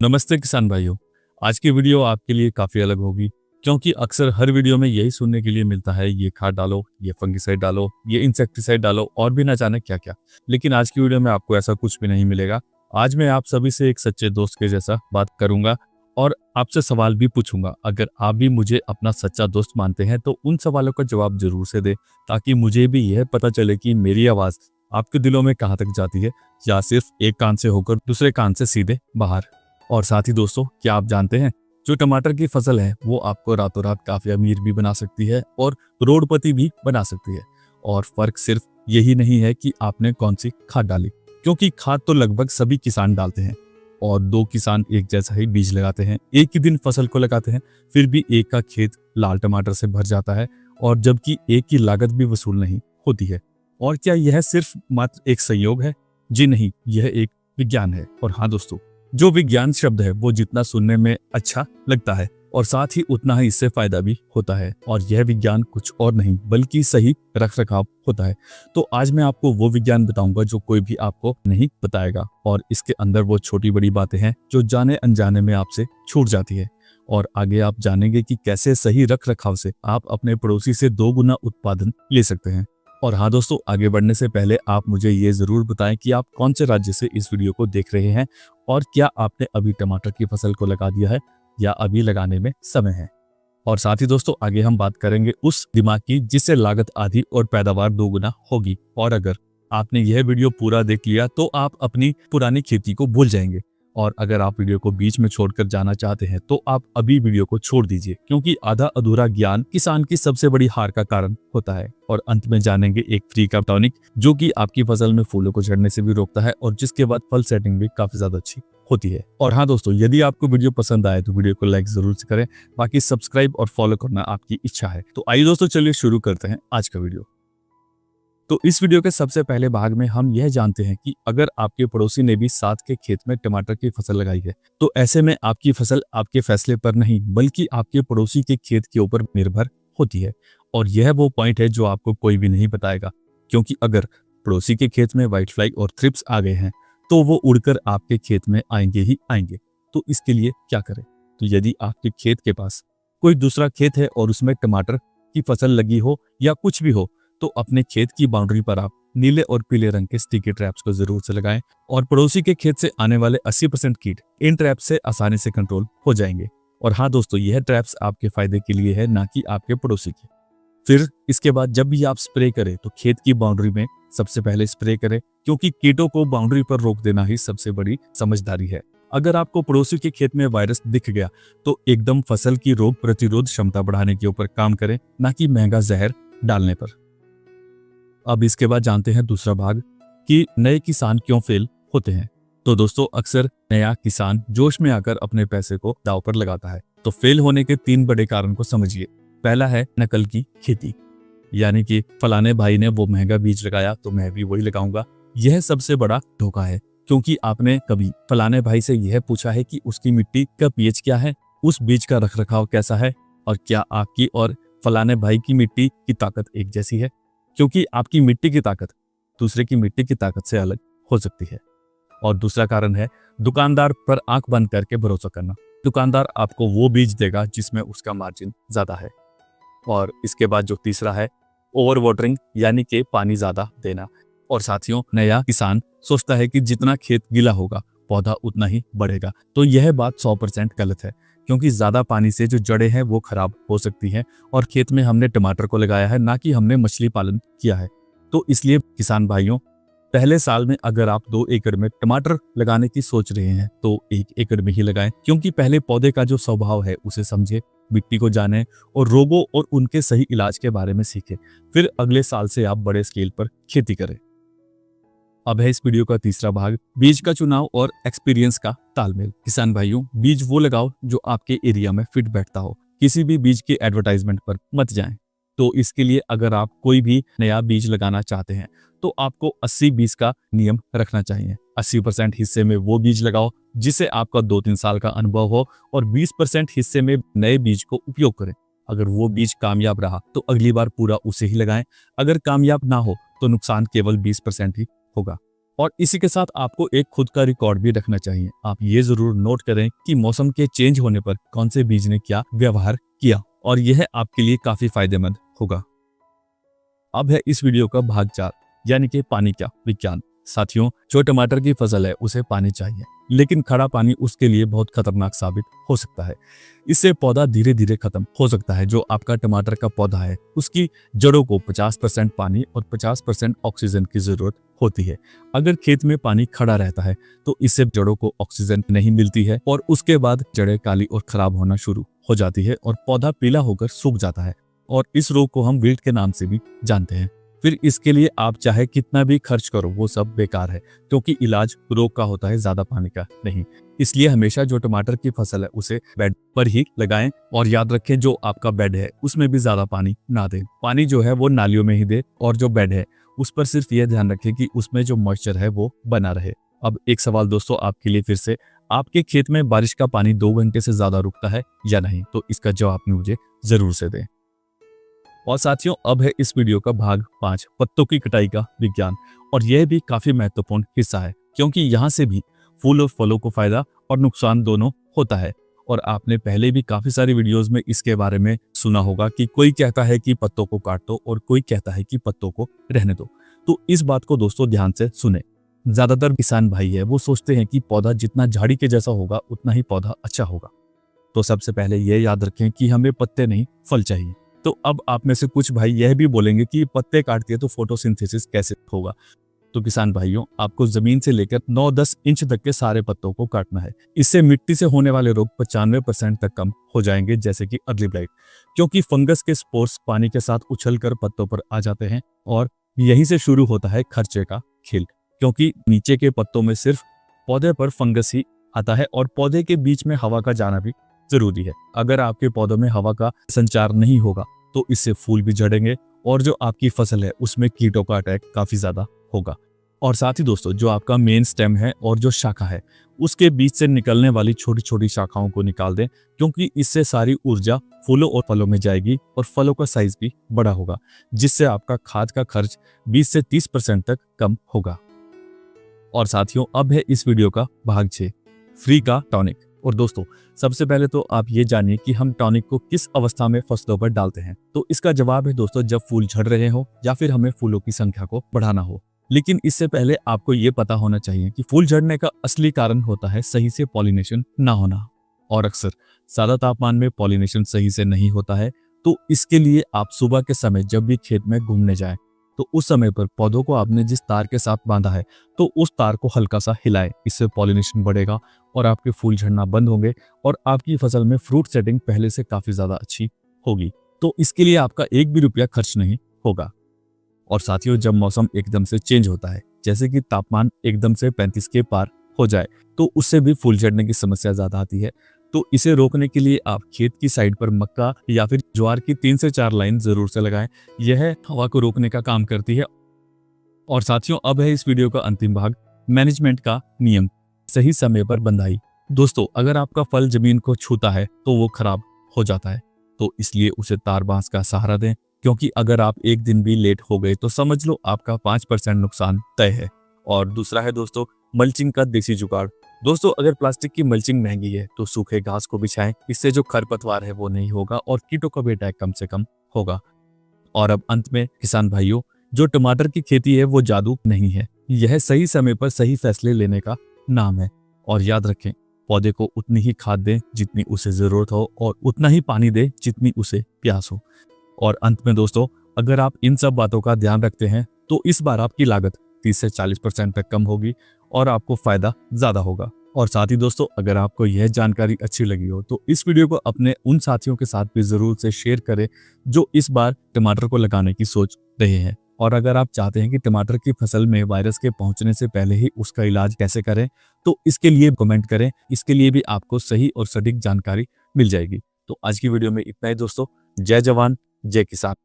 नमस्ते किसान भाइयों। आज की वीडियो आपके लिए काफ़ी अलग होगी क्योंकि अक्सर हर वीडियो में यही सुनने के लिए मिलता है, ये खाद डालो, ये फंगिसाइड डालो, ये इंसेक्टिसाइड डालो और भी ना जाने क्या क्या। लेकिन आज की वीडियो में आपको ऐसा कुछ भी नहीं मिलेगा। आज मैं आप सभी से एक सच्चे दोस्त के जैसा बात करूंगा और आपसे सवाल भी पूछूंगा। अगर आप भी मुझे अपना सच्चा दोस्त मानते हैं तो उन सवालों का जवाब जरूर से दें, ताकि मुझे भी यह पता चले कि मेरी आवाज़ आपके दिलों में कहाँ तक जाती है, या सिर्फ एक कान से होकर दूसरे कान से सीधे बाहर। और साथ ही दोस्तों, क्या आप जानते हैं, जो टमाटर की फसल है वो आपको रातों रात काफी अमीर भी बना सकती है और करोड़पति भी बना सकती है। और फर्क सिर्फ यही नहीं है कि आपने कौन सी खाद डाली, क्योंकि खाद तो लगभग सभी किसान डालते हैं और दो किसान एक जैसा ही बीज लगाते हैं, एक ही दिन फसल को लगाते हैं, फिर भी एक का खेत लाल टमाटर से भर जाता है और जबकि एक की लागत भी वसूल नहीं होती है। और क्या यह सिर्फ मात्र एक संयोग है? जी नहीं, यह एक विज्ञान है। और हाँ दोस्तों, जो विज्ञान शब्द है वो जितना सुनने में अच्छा लगता है और साथ ही उतना ही इससे फायदा भी होता है। और यह विज्ञान कुछ और नहीं बल्कि सही रख रखाव होता है। तो आज मैं आपको वो विज्ञान बताऊंगा जो कोई भी आपको नहीं बताएगा, और इसके अंदर वो छोटी बड़ी बातें हैं जो जाने अनजाने में आपसे छूट जाती है। और आगे आप जानेंगे कि कैसे सही रख रखाव से आप अपने पड़ोसी से 2 गुना उत्पादन ले सकते हैं। और हाँ दोस्तों, आगे बढ़ने से पहले आप मुझे ये जरूर बताएं कि आप कौन से राज्य से इस वीडियो को देख रहे हैं और क्या आपने अभी टमाटर की फसल को लगा दिया है या अभी लगाने में समय है। और साथ ही दोस्तों, आगे हम बात करेंगे उस दिमाग की जिससे लागत आधी और पैदावार 2 गुना होगी। और अगर आपने यह वीडियो पूरा देख लिया तो आप अपनी पुरानी खेती को भूल जाएंगे। और अगर आप वीडियो को बीच में छोड़कर जाना चाहते हैं तो आप अभी वीडियो को छोड़ दीजिए, क्योंकि आधा अधूरा ज्ञान किसान की सबसे बड़ी हार का कारण होता है। और अंत में जानेंगे एक फ्री का टॉनिक जो कि आपकी फसल में फूलों को झड़ने से भी रोकता है और जिसके बाद फल सेटिंग भी काफी ज्यादा अच्छी होती है। और हाँ दोस्तों, यदि आपको वीडियो पसंद आए तो वीडियो को लाइक जरूर से करें, बाकी सब्सक्राइब और फॉलो करना आपकी इच्छा है। तो आइए दोस्तों, चलिए शुरू करते हैं आज का वीडियो। तो इस वीडियो के सबसे पहले भाग में हम यह जानते हैं कि अगर आपके पड़ोसी ने भी साथ के खेत में टमाटर की फसल लगाई है तो ऐसे में आपकी फसल आपके फैसले पर नहीं बल्कि आपके पड़ोसी के खेत के ऊपर निर्भर होती है। और यह वो पॉइंट है जो आपको कोई भी नहीं बताएगा, क्योंकि अगर पड़ोसी के खेत में व्हाइट फ्लाई और थ्रिप्स आ गए हैं तो वो उड़कर आपके खेत में आएंगे ही आएंगे। तो इसके लिए क्या करें? तो यदि आपके खेत के पास कोई दूसरा खेत है और उसमें टमाटर की फसल लगी हो या कुछ भी हो, तो अपने खेत की बाउंड्री पर आप नीले और पीले रंग के स्टिकी ट्रैप्स को जरूर से लगाएं और पड़ोसी के खेत से आने वाले 80% कीट इन ट्रैप से आसानी से कंट्रोल हो जाएंगे। और हाँ दोस्तों, यह ट्रैप्स आपके फायदे के लिए है, ना कि आपके पड़ोसी के। फिर इसके बाद जब भी आप स्प्रे करें तो खेत की बाउंड्री में सबसे पहले स्प्रे करें, क्योंकि कीटों को बाउंड्री पर रोक देना ही सबसे बड़ी समझदारी है। अगर आपको पड़ोसी के खेत में वायरस दिख गया तो एकदम फसल की रोग प्रतिरोध क्षमता बढ़ाने के ऊपर काम करें, ना कि महंगा जहर डालने पर। अब इसके बाद जानते हैं दूसरा भाग कि नए किसान क्यों फेल होते हैं। तो दोस्तों, अक्सर नया किसान जोश में आकर अपने पैसे को दांव पर लगाता है। तो फेल होने के 3 बड़े कारण को समझिए। पहला है नकल की खेती, यानी कि फलाने भाई ने वो महंगा बीज लगाया तो मैं भी वही लगाऊंगा। यह सबसे बड़ा धोखा है, क्योंकि आपने कभी फलाने भाई से यह पूछा है कि उसकी मिट्टी का पीएच क्या है, उस बीज का रखरखाव कैसा है, और क्या आपकी और फलाने भाई की मिट्टी की ताकत एक जैसी है? क्योंकि आपकी मिट्टी की ताकत दूसरे की मिट्टी की ताकत से अलग हो सकती है। और दूसरा कारण है दुकानदार पर आंख बंद करके भरोसा करना। दुकानदार आपको वो बीज देगा जिसमें उसका मार्जिन ज्यादा है। और इसके बाद जो तीसरा है ओवर वाटरिंग, यानी कि पानी ज्यादा देना। और साथियों, नया किसान सोचता है कि जितना खेत गीला होगा पौधा उतना ही बढ़ेगा। तो यह बात 100% गलत है, क्योंकि ज्यादा पानी से जो जड़ें हैं वो खराब हो सकती हैं। और खेत में हमने टमाटर को लगाया है, ना कि हमने मछली पालन किया है। तो इसलिए किसान भाइयों, पहले साल में अगर आप 2 एकड़ में टमाटर लगाने की सोच रहे हैं तो 1 एकड़ में ही लगाएं, क्योंकि पहले पौधे का जो स्वभाव है उसे समझे, मिट्टी को जाने और रोगों और उनके सही इलाज के बारे में सीखें। फिर अगले साल से आप बड़े स्केल पर खेती करें। अब है इस वीडियो का तीसरा भाग, बीज का चुनाव और एक्सपीरियंस का तालमेल। किसान भाइयों, बीज वो लगाओ जो आपके एरिया में फिट बैठता हो। किसी भी बीज के एडवर्टाइजमेंट पर मत जाएं। तो इसके लिए अगर आप कोई भी नया बीज लगाना चाहते हैं तो आपको 80-20 का नियम रखना चाहिए। 80% हिस्से में वो बीज लगाओ जिसे आपका 2-3 साल का अनुभव हो, और 20% हिस्से में नए बीज को उपयोग करें। अगर वो बीज कामयाब रहा तो अगली बार पूरा उसे ही लगाएं। अगर कामयाब ना हो तो नुकसान केवल 20% ही होगा। और इसी के साथ आपको एक खुद का रिकॉर्ड भी रखना चाहिए। आप ये जरूर नोट करें कि मौसम के चेंज होने पर कौन से बीज ने क्या व्यवहार किया, और यह आपके लिए काफी फायदेमंद होगा। अब है इस वीडियो का भाग 4, यानी कि पानी का विज्ञान। साथियों, जो टमाटर की फसल है उसे पानी चाहिए, लेकिन खड़ा पानी उसके लिए बहुत खतरनाक साबित हो सकता है। इससे पौधा धीरे धीरे खत्म हो सकता है। जो आपका टमाटर का पौधा है उसकी जड़ों को 50% पानी और 50% ऑक्सीजन की जरूरत होती है। अगर खेत में पानी खड़ा रहता है तो इससे जड़ों को ऑक्सीजन नहीं मिलती है और उसके बाद जड़ें काली और खराब होना शुरू हो जाती है और पौधा पीला होकर सूख जाता है, और इस रोग को हम विल्ट के नाम से भी जानते हैं। फिर इसके लिए आप चाहे कितना भी खर्च करो वो सब बेकार है, क्योंकि इलाज रोग का होता है, ज्यादा पानी का नहीं। इसलिए हमेशा जो टमाटर की फसल है उसे बेड पर ही लगाएं, और याद रखें जो आपका बेड है उसमें भी ज्यादा पानी ना दें। पानी जो है वो नालियों में ही दे, और जो बेड है उस पर सिर्फ यह ध्यान रखें कि उसमें जो मॉइस्चर है वो बना रहे। अब एक सवाल दोस्तों आपके लिए फिर से, आपके खेत में बारिश का पानी 2 घंटे से ज्यादा रुकता है या नहीं? तो इसका जवाब मुझे जरूर से दें। और साथियों, अब है इस वीडियो का भाग 5, पत्तों की कटाई का विज्ञान। और यह भी काफी महत्वपूर्ण हिस्सा है, क्योंकि यहाँ से भी फूल और फलों को फायदा और नुकसान दोनों होता है। और आपने पहले भी काफी सारी वीडियोस में इसके बारे में सुना होगा कि कोई कहता है कि पत्तों को काट दो और कोई कहता है कि पत्तों को रहने दो। तो इस बात को दोस्तों ध्यान से सुने। ज्यादातर किसान भाई है वो सोचते हैं कि पौधा जितना झाड़ी के जैसा होगा उतना ही पौधा अच्छा होगा। तो सबसे पहले यह याद रखें कि हमें पत्ते नहीं फल चाहिए। तो अब आप में से कुछ भाई यह भी बोलेंगे कि पत्ते काट दिए तो फोटोसिंथेसिस कैसे होगा? तो किसान भाइयों, आपको जमीन से लेकर 9-10 इंच तक के सारे पत्तों को काटना है। इससे मिट्टी से होने वाले रोग 95% तक कम हो जाएंगे, जैसे कि अर्ली ब्लाइट, क्योंकि फंगस के स्पोर्स पानी के साथ उछलकर पत्तों पर आ जाते हैं, और यहीं से शुरू होता है खर्चे का खेल। क्योंकि नीचे के पत्तों में सिर्फ पौधे पर फंगस ही आता है, और पौधे के बीच में हवा का जाना भी जरूरी है। अगर आपके पौधों में हवा का संचार नहीं होगा तो इससे फूल भी झड़ेंगे, और जो आपकी फसल है उसमें कीटों का अटैक काफी ज्यादा होगा। और साथ ही दोस्तों, जो आपका मेन स्टेम है और जो शाखा है उसके बीच से निकलने वाली छोटी छोटी शाखाओं को निकाल दें, क्योंकि इससे सारी ऊर्जा फूलों और फलों में जाएगी और फलों का साइज भी बड़ा होगा, जिससे आपका खाद का खर्च 20 से 30% तक कम होगा। और साथियों, अब है इस वीडियो का भाग 6, फ्री का टॉनिक। और दोस्तों, सबसे पहले तो आप ये जानिए कि हम टॉनिक को किस अवस्था में फसलों पर डालते हैं। तो इसका जवाब है दोस्तों, जब फूल झड़ रहे हो या फिर हमें फूलों की संख्या को बढ़ाना हो। लेकिन इससे पहले आपको ये पता होना चाहिए कि फूल झड़ने का असली कारण होता है सही से पॉलिनेशन ना होना, और अक्सर ज्यादा तापमान में पॉलिनेशन सही से नहीं होता है। तो इसके लिए आप सुबह के समय जब भी खेत में घूमने जाएं तो उस समय पर पौधों को आपने जिस तार के साथ बांधा है तो उस तार को हल्का सा हिलाएं। इससे पॉलिनेशन बढ़ेगा और आपके फूल झड़ना बंद होंगे, और आपकी फसल में फ्रूट सेटिंग पहले से काफी ज्यादा अच्छी होगी। तो इसके लिए आपका 1 भी रुपया खर्च नहीं होगा। और साथियों, जब मौसम एकदम से चेंज होता है, जैसे कि तापमान एकदम से 35 के पार हो जाए, तो उससे भी फूल झड़ने की समस्या ज्यादा आती है। तो इसे रोकने के लिए आप खेत की साइड पर मक्का या फिर ज्वार की 3 से 4 लाइन जरूर से लगाएं। यह हवा को रोकने का काम करती है। और साथियों, अब है इस वीडियो का अंतिम भाग, मैनेजमेंट का नियम, सही समय पर बंधाई। दोस्तों, अगर आपका फल जमीन को छूता है तो वो खराब हो जाता है, तो इसलिए उसे तार बांस का सहारा दें, क्योंकि अगर आप एक दिन भी लेट हो गए तो समझ लो आपका 5% नुकसान तय है। और दूसरा है दोस्तों, मल्चिंग का देसी जुगाड़। दोस्तों, अगर प्लास्टिक की मल्चिंग महंगी है तो सूखे घास को बिछाएं। इससे जो खरपतवार है वो नहीं होगा और कीटों का भी अटैक कम से कम होगा। और अब अंत में किसान भाइयों, जो टमाटर की खेती है वो जादू नहीं है, यह सही समय पर सही फैसले लेने का नाम है। और याद रखें, पौधे को उतनी ही खाद दें जितनी उसे जरूरत हो, और उतना ही पानी दें जितनी उसे प्यास हो। और अंत में दोस्तों, अगर आप इन सब बातों का ध्यान रखते हैं तो इस बार आपकी लागत 30 से 40% तक कम होगी और आपको फायदा ज्यादा होगा। और साथ ही दोस्तों, अगर आपको यह जानकारी अच्छी लगी हो तो इस वीडियो को अपने उन साथियों के साथ भी जरूर से शेयर करें जो इस बार टमाटर को लगाने की सोच रहे हैं। और अगर आप चाहते हैं कि टमाटर की फसल में वायरस के पहुंचने से पहले ही उसका इलाज कैसे करें, तो इसके लिए कमेंट करें। इसके लिए भी आपको सही और सटीक जानकारी मिल जाएगी। तो आज की वीडियो में इतना ही दोस्तों। जय जवान, जय किसान।